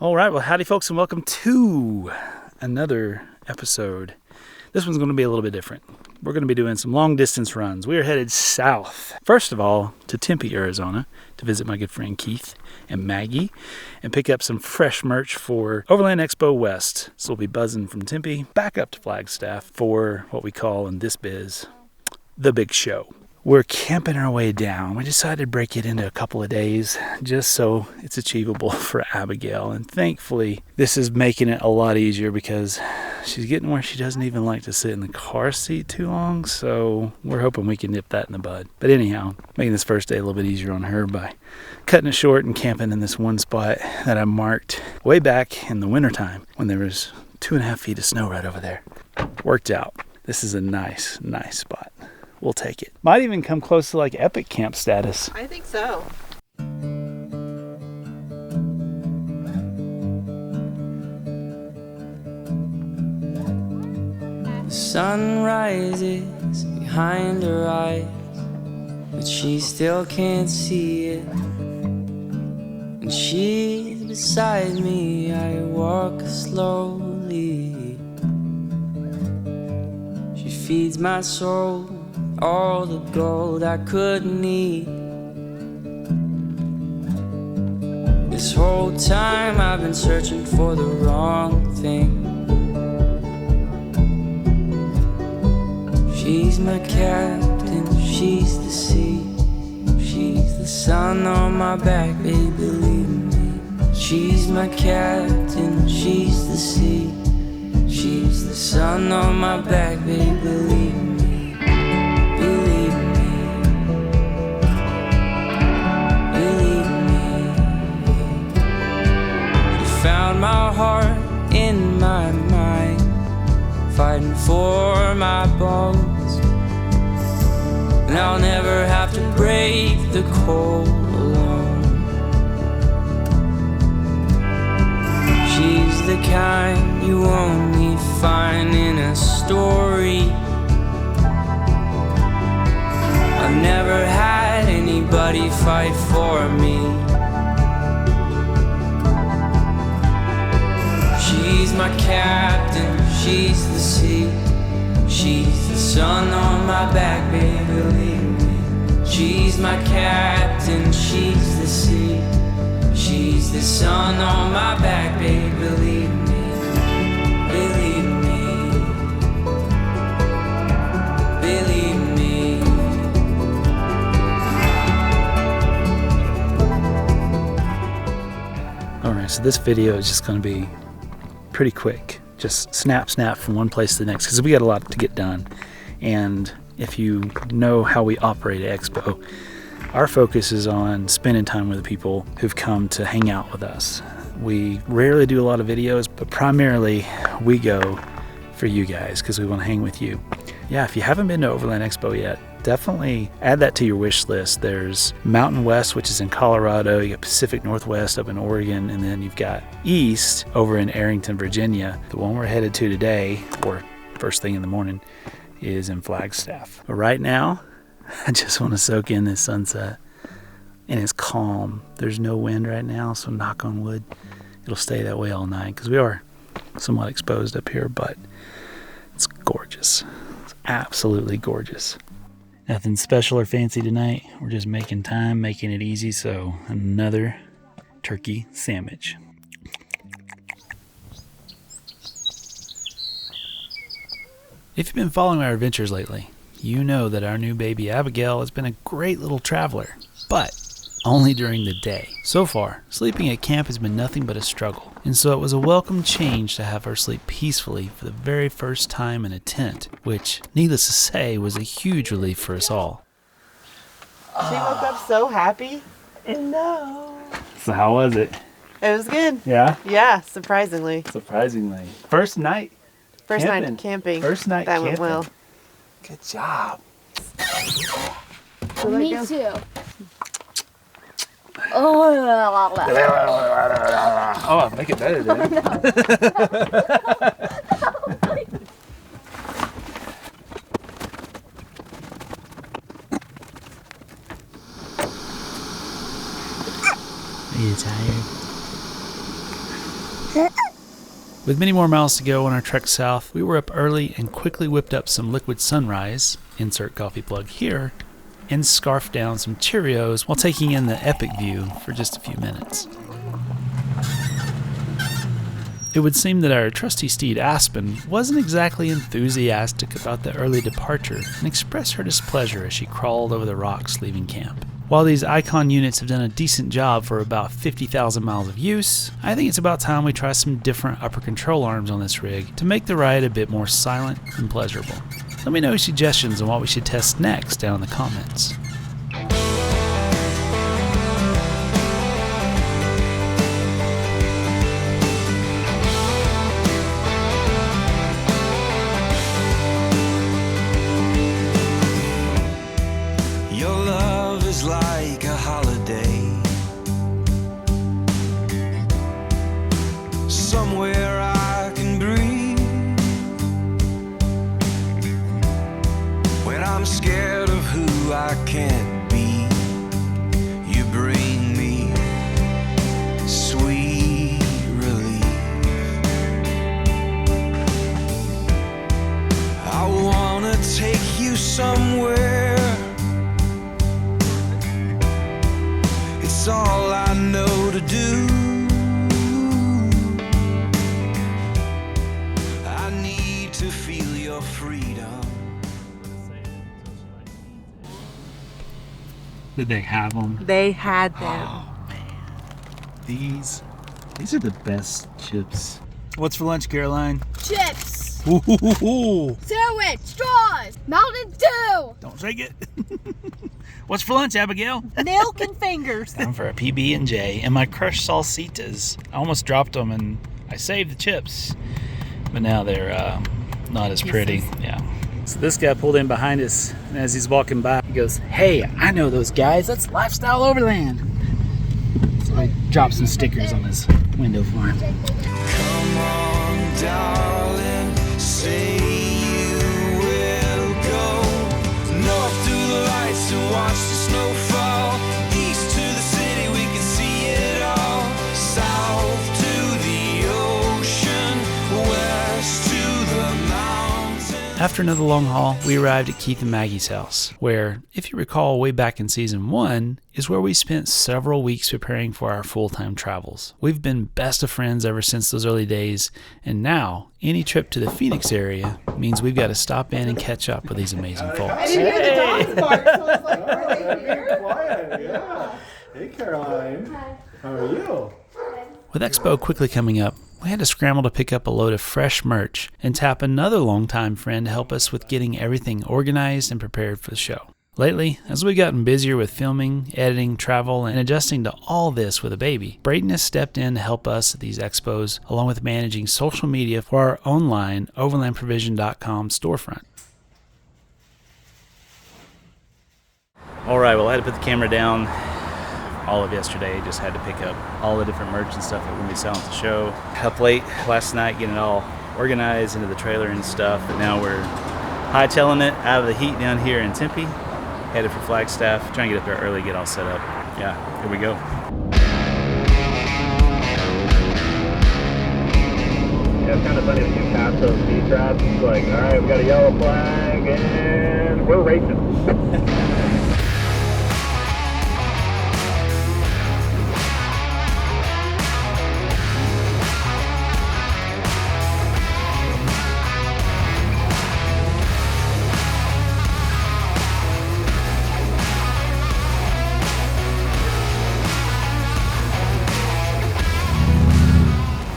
All right, well, howdy folks, and welcome to another episode. This one's going to be a little bit different. We're going to be doing some long distance runs. We are headed south, first of all, to Tempe, Arizona, to visit my good friend Keith and Maggie and pick up some fresh merch for Overland Expo West. So we'll be buzzing from Tempe back up to Flagstaff for what we call in this biz, the big show. We're camping our way down. We decided to break it into a couple of days just so it's achievable for Abigail. And thankfully, this is making it a lot easier because she's getting where she doesn't even like to sit in the car seat too long. So we're hoping we can nip that in the bud. But anyhow, making this first day a little bit easier on her by cutting it short and camping in this one spot that I marked way back in the wintertime when there was 2.5 feet of snow right over there. Worked out. This is a nice spot. We'll take it. Might even come close to like epic camp status. I think so. The sun rises behind her eyes, but she still can't see it. And she's beside me, I walk slowly. She feeds my soul all the gold I could need. This whole time I've been searching for the wrong thing. She's my captain, she's the sea. She's the sun on my back, baby, believe me. She's my captain, she's the sea. She's the sun on my back, baby, believe me. Found my heart in my mind, fighting for my bones. And I'll never have to brave the cold alone. She's the kind you only find in a story. I've never had anybody fight for me. She's my captain, she's the sea. She's the sun on my back, baby, believe me. She's my captain, she's the sea. She's the sun on my back, baby, believe me. Believe me. Believe me. Alright, so this video is just going to be pretty quick, just snap from one place to the next because we got a lot to get done. And if you know how we operate at Expo, our focus is on spending time with the people who've come to hang out with us. We rarely do a lot of videos, but primarily we go for you guys because we want to hang with you. Yeah, if you haven't been to Overland Expo yet, definitely add that to your wish list. There's Mountain West, which is in Colorado. You got Pacific Northwest up in Oregon, and then you've got East over in Arrington, Virginia. The one we're headed to today, or first thing in the morning, is in Flagstaff. But right now, I just want to soak in this sunset, and it's calm. There's no wind right now, so knock on wood, it'll stay that way all night because we are somewhat exposed up here, but it's gorgeous. It's absolutely gorgeous. Nothing special or fancy tonight. We're just making time, making it easy. So another turkey sandwich. If you've been following our adventures lately, you know that our new baby Abigail has been a great little traveler, but only during the day. So far, sleeping at camp has been nothing but a struggle, and so it was a welcome change to have her sleep peacefully for the very first time in a tent, which, needless to say, was a huge relief for us all. She woke up so happy. No. So how was it? It was good. Yeah? Yeah, surprisingly. Surprisingly. First night Camping. First night that camping. went well. Good job. Me too. Oh, Oh, make it better then. Are you tired? With many more miles to go on our trek south, we were up early and quickly whipped up some liquid sunrise, insert coffee plug here, and scarfed down some Cheerios while taking in the epic view for just a few minutes. It would seem that our trusty steed Aspen wasn't exactly enthusiastic about the early departure and expressed her displeasure as she crawled over the rocks leaving camp. While these Icon units have done a decent job for about 50,000 miles of use, I think it's about time we try some different upper control arms on this rig to make the ride a bit more silent and pleasurable. Let me know your suggestions on what we should test next down in the comments. Like a holiday, somewhere I can breathe. When I'm scared of who I can't be, you bring me sweet relief. I wanna take you somewhere. It's all I know to do. I need to feel your freedom. Did they have them? They had them. Oh man, these are the best chips. What's for lunch, Caroline? Chips, Ooh, sandwich, straws, Mountain Dew. don't shake it. What's for lunch, Abigail? Milk and fingers. Time for a PB&J and my crushed salsitas. I almost dropped them and I saved the chips, but now they're not as pretty. Yeah. So this guy pulled in behind us, and as he's walking by, he goes, "Hey, I know those guys. That's Lifestyle Overland." So I dropped some stickers on his window for him. Come on, darling, say you will go north through the lights and watch the snow fall. East to the city, we can see it all. South to the ocean, west to the mountains. After another long haul, we arrived at Keith and Maggie's house, where, if you recall way back in season 1, is where we spent several weeks preparing for our full-time travels. We've been best of friends ever since those early days, and now any trip to the Phoenix area means we've got to stop in and catch up with these amazing folks. I didn't hear the dogs bark, so I was like, Oh, being quiet, yeah. Hey, Caroline. How are you? With Expo quickly coming up, we had to scramble to pick up a load of fresh merch and tap another longtime friend to help us with getting everything organized and prepared for the show. Lately, as we've gotten busier with filming, editing, travel, and adjusting to all this with a baby, Braden has stepped in to help us at these expos, along with managing social media for our online overlandprovision.com storefront. All right, well, I had to put the camera down all of yesterday. Just had to pick up all the different merch and stuff that we're going to be selling at the show. Up late last night getting it all organized into the trailer and stuff, and now we're hightailing it out of the heat down here in Tempe, headed for Flagstaff, trying to get up there early, get all set up. Yeah, here we go. Yeah, it's kind of funny when you pass those speed traps. It's like, all right, we got a yellow flag and we're racing.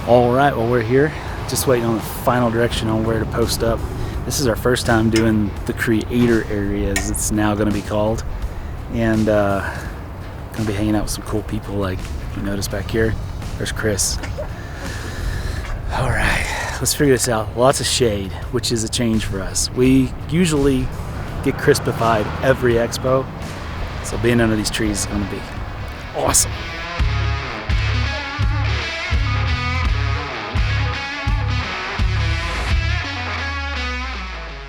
All right, well, we're here, just waiting on the final direction on where to post up. This is our first time doing the creator area, as it's now going to be called, and going to be hanging out with some cool people. Like you notice back here, there's Chris. All right, let's figure this out. Lots of shade, which is a change for us. We usually get crispified every expo, so being under these trees is going to be awesome.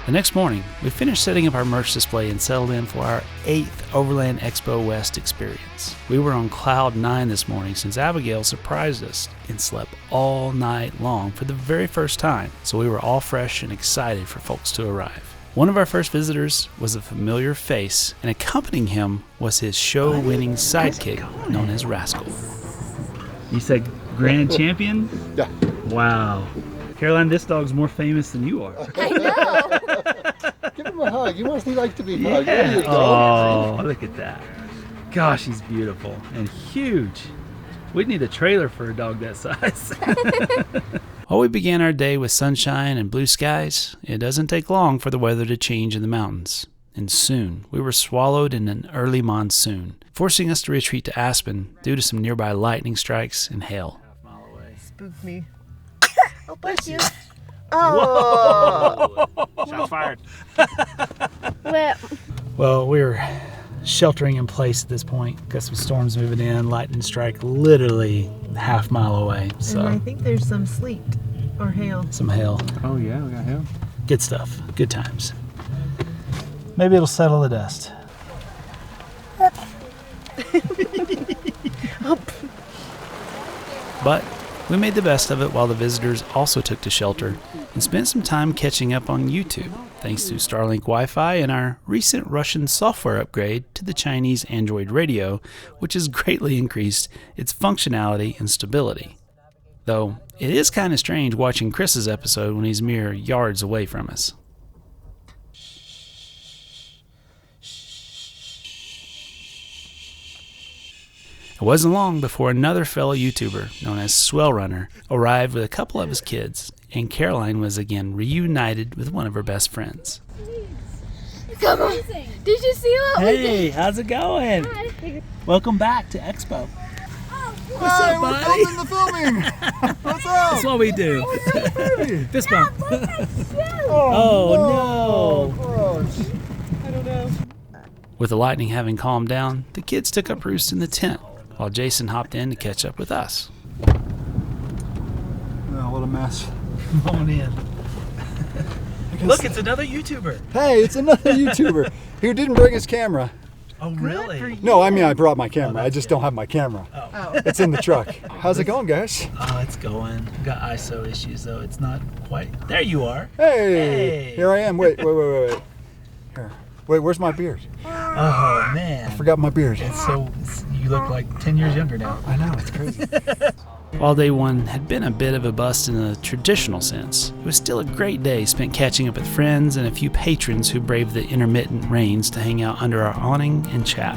The next morning, we finished setting up our merch display and settled in for our 8th Overland Expo West experience. We were on cloud 9 this morning since Abigail surprised us and slept all night long for the very first time, so we were all fresh and excited for folks to arrive. One of our first visitors was a familiar face, and accompanying him was his show-winning sidekick known as Rascal. You said grand champion? Yeah. Wow. Caroline, this dog's more famous than you are. I know. Give him a hug. He wants to like to be hugged. Yeah. There you go. Oh, look at that. Gosh, he's beautiful and huge. We'd need a trailer for a dog that size. While we began our day with sunshine and blue skies, it doesn't take long for the weather to change in the mountains. And soon, we were swallowed in an early monsoon, forcing us to retreat to Aspen due to some nearby lightning strikes and hail. Spooked me. Oh, bless you. Oh. Shots fired. Well, Well, we're sheltering in place at this point. Got some storms moving in, lightning strike literally half-mile away. So And I think there's some sleet or hail. some hail. Oh yeah, we got him. Good stuff. Good times. Maybe it'll settle the dust. But we made the best of it while the visitors also took to shelter and spent some time catching up on YouTube, thanks to Starlink Wi-Fi and our recent Russian software upgrade to the Chinese Android radio, which has greatly increased its functionality and stability. Though it is kind of strange watching Chris's episode when he's mere yards away from us. It wasn't long before another fellow YouTuber, known as Swell Runner, arrived with a couple of his kids, and Caroline was again reunited with one of her best friends. come on. Did you see what we did? Hey, how's it going? Welcome back to Expo. What's up, buddy? We're filming the filming. What's up? That's what we do. Fist bump. Oh, no. Gosh. With the lightning having calmed down, the kids took up roost in the tent, while Jason hopped in to catch up with us. Oh, what a mess. Come on in. Look, it's another YouTuber. Hey, it's another YouTuber who didn't bring his camera. Oh, really? No, I mean I brought my camera. I just don't have my camera. Oh. It's in the truck. How's it going, guys? Oh, it's going. Got ISO issues, though. It's not quite. There you are. Hey, Hey. here I am. Wait. Here. Wait, where's my beard? Oh, man. Forgot my beard. You look like 10 years younger now. I know, it's crazy. While day one had been a bit of a bust in a traditional sense, it was still a great day spent catching up with friends and a few patrons who braved the intermittent rains to hang out under our awning and chat.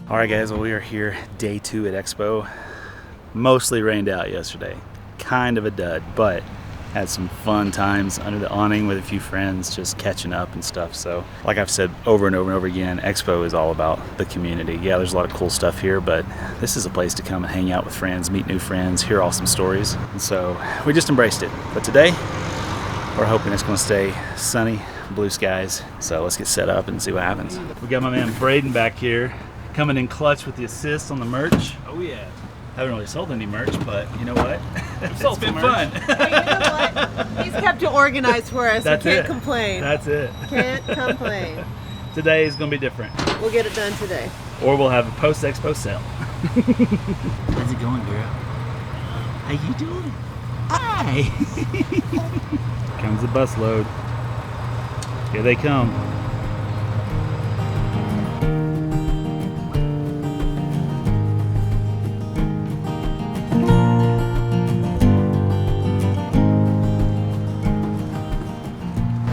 Alright guys, well we are here day 2 at Expo. Mostly rained out yesterday. Kind of a dud, but had some fun times under the awning with a few friends just catching up and stuff. So like I've said over and over and over again, Expo is all about the community. Yeah, there's a lot of cool stuff here, but this is a place to come and hang out with friends, meet new friends, hear awesome stories. And so we just embraced it. But today, we're hoping it's going to stay sunny, blue skies. So let's get set up and see what happens. We got my man Braden back here, coming in clutch with the assist on the merch. Oh yeah. Haven't really sold any merch, but you know what? It's been fun. Hey, you know what? He's kept it organized for us. That's we can't it. complain. That's it. Can't complain. Today is going to be different. We'll get it done today. Or we'll have a post-expo sale. How's it going, girl? How you doing? Hi! Here comes the bus load. Here they come.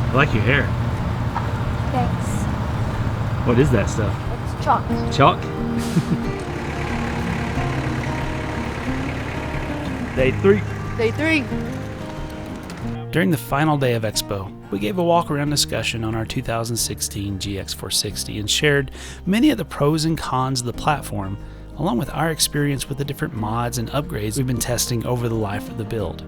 I like your hair. Thanks. What is that stuff? It's chalk. Chalk? Day 3. Day 3. During the final day of Expo, we gave a walk-around discussion on our 2016 GX460 and shared many of the pros and cons of the platform, along with our experience with the different mods and upgrades we've been testing over the life of the build.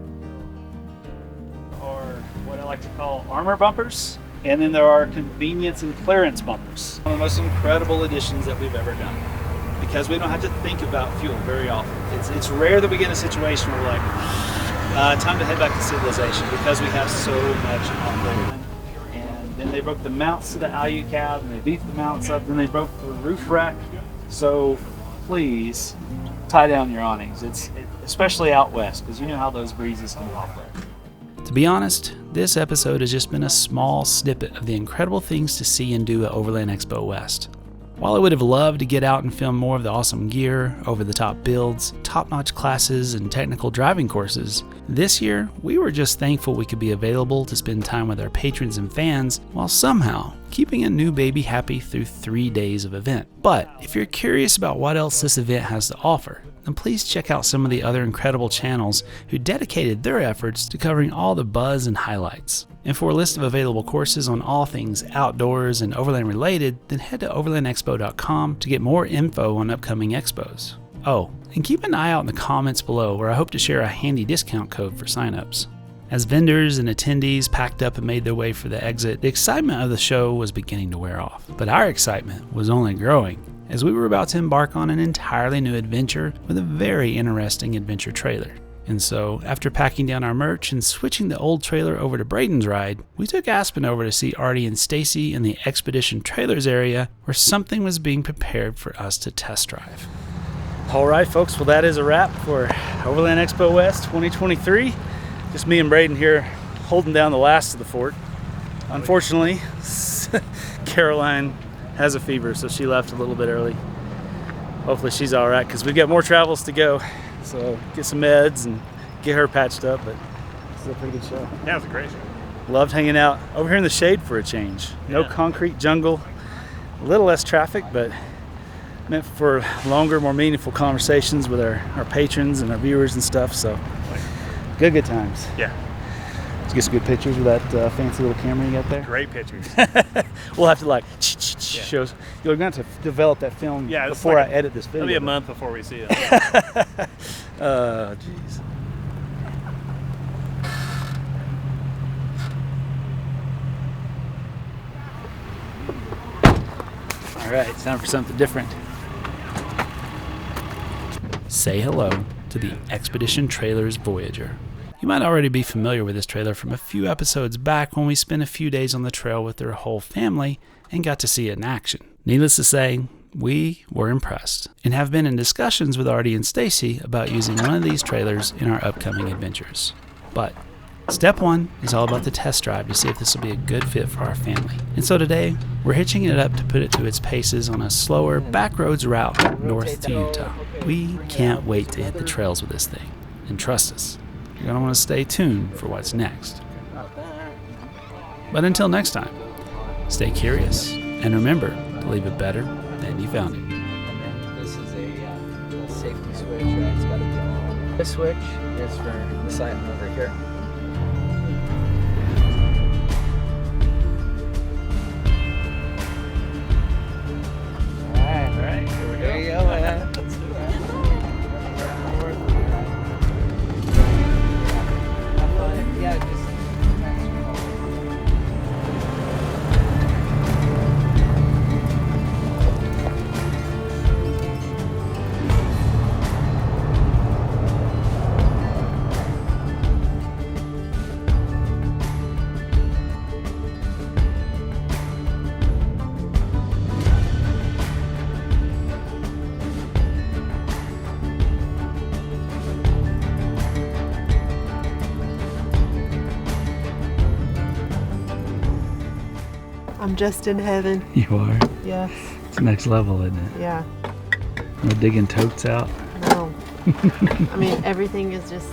Or what I like to call armor bumpers, and then there are convenience and clearance bumpers. One of the most incredible additions that we've ever done, because we don't have to think about fuel very often. It's rare that we get in a situation where we're like, time to head back to civilization, because we have so much off-road. And then they broke the mounts to the Alu cab, and they beefed the mounts up, then they broke the roof rack. So please tie down your awnings. Especially out west, because you know how those breezes can operate. To be honest, this episode has just been a small snippet of the incredible things to see and do at Overland Expo West. While I would have loved to get out and film more of the awesome gear, over-the-top builds, top-notch classes, and technical driving courses, this year we were just thankful we could be available to spend time with our patrons and fans while somehow keeping a new baby happy through 3 days of event. But if you're curious about what else this event has to offer, then please check out some of the other incredible channels who dedicated their efforts to covering all the buzz and highlights. And for a list of available courses on all things outdoors and overland related, then head to overlandexpo.com to get more info on upcoming expos. Oh, and keep an eye out in the comments below, where I hope to share a handy discount code for signups. As vendors and attendees packed up and made their way for the exit, the excitement of the show was beginning to wear off. But our excitement was only growing, as we were about to embark on an entirely new adventure with a very interesting adventure trailer. And so, after packing down our merch and switching the old trailer over to Braden's ride, we took Aspen over to see Artie and Stacy in the Expedition Trailers area, where something was being prepared for us to test drive. Alright folks, well that is a wrap for Overland Expo West 2023. Just me and Braden here holding down the last of the fort. Unfortunately, Caroline has a fever, so she left a little bit early. Hopefully she's alright, because we've got more travels to go. So get some meds and get her patched up, but this is a pretty good show. Yeah, it was a great show. Loved hanging out over here in the shade for a change. No concrete jungle, a little less traffic, but meant for longer, more meaningful conversations with our patrons and our viewers and stuff. So good times. Yeah. Did you get some good pictures with that fancy little camera you got there? Great pictures. We'll have to shows. You're going to have to develop that film before I edit this video. It'll be a month before we see it. Oh, jeez. All right, it's time for something different. Say hello to the Expedition Trailers Voyager. You might already be familiar with this trailer from a few episodes back when we spent a few days on the trail with their whole family and got to see it in action. Needless to say, we were impressed and have been in discussions with Artie and Stacy about using one of these trailers in our upcoming adventures. But step one is all about the test drive to see if this will be a good fit for our family. And so today, we're hitching it up to put it through its paces on a slower backroads route north to Utah. We can't wait to hit the trails with this thing. And trust us, you're going to want to stay tuned for what's next. But until next time, stay curious and remember to leave it better than you found it. This is a safety switch that's got to be on. This switch is for the side over here. All right, here we go. There you go, man. Let's do that. Yeah, just. I'm just in heaven. You are? Yes. It's next level, isn't it? Yeah. No digging totes out. No. I mean, everything is just